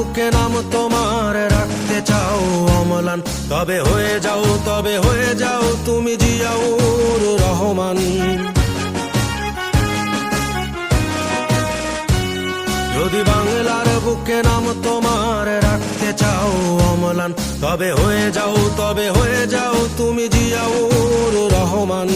বুকে নাম তোমার রাখতে চাও অম্লান, তবে হয়ে যাও তুমি জিয়াউর রহমান। যদি বাংলার বুকে নাম তোমার রাখতে চাও অম্লান, তবে হয়ে যাও তুমি জিয়াউর রহমান।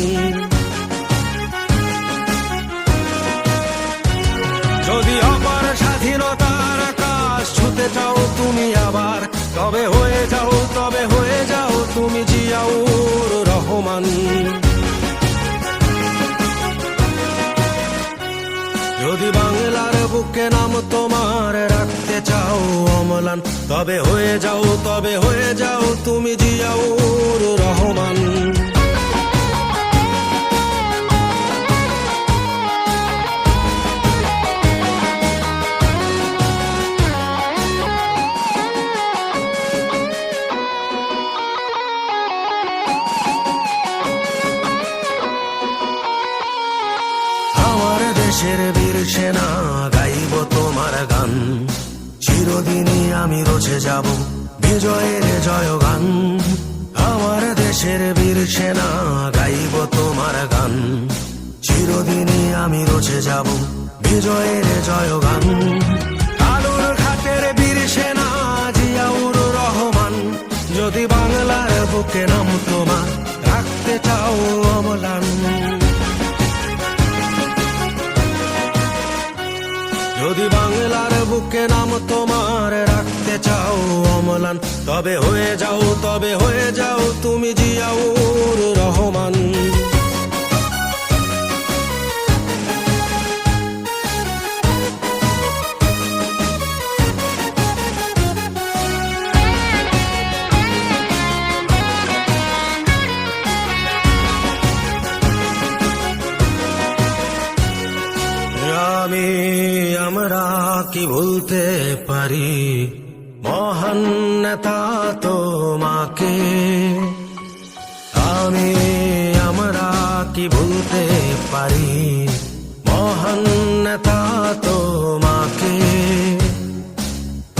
যদি অপার স্বাধীনতার আকাশ ছুতে চাও তুমি আবার, তবে হয়ে যাও তুমি জিয়াউর রহমান। যদি বাংলার বুকে নাম তোমার রাখতে চাও অম্লান, তবে হয়ে যাও তুমি জিয়াউর রহমান। দেশের বীর সেনা গাইব তোমার গান, চিরদিনই আমি রচে যাব বিজয়ের জয়গান। আমার দেশের বীর সেনা গাইব তোমার গান, চিরদিনই আমি রচে যাব বিজয়ের জয়গান। আলুর ঘাটের বীর সেনা জিয়াউর রহমান, যদি বাংলার বুকে নাম তোমার রাখতে চাও অম্লান। যদি বাংলার বুকে নাম তোমার রাখতে চাও অম্লান, তবে হয়ে যাও তুমি জিয়াউর রহমান। আমরা কি ভুলতে পারি মহান নেতা তোমাকে, আমরা কি ভুলতে পারি মহান নেতা তোমাকে।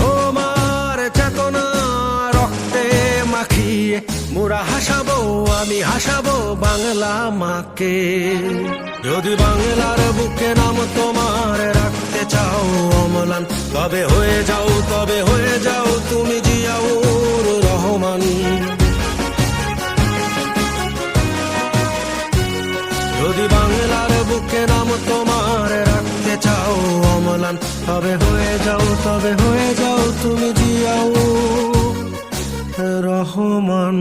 তোমার চেতনা রক্তে মাখিয়ে মোরা আমি হাসাবো বাংলা মাকে। যদি বাংলার বুকে নাম তোমার রাখতে চাও অম্লান, তবে হয়ে যাও তুমি জিয়াউর রহমান। যদি বাংলার বুকে নাম তোমার রাখতে চাও অম্লান, তবে হয়ে যাও তুমি জিয়াউর রহমান।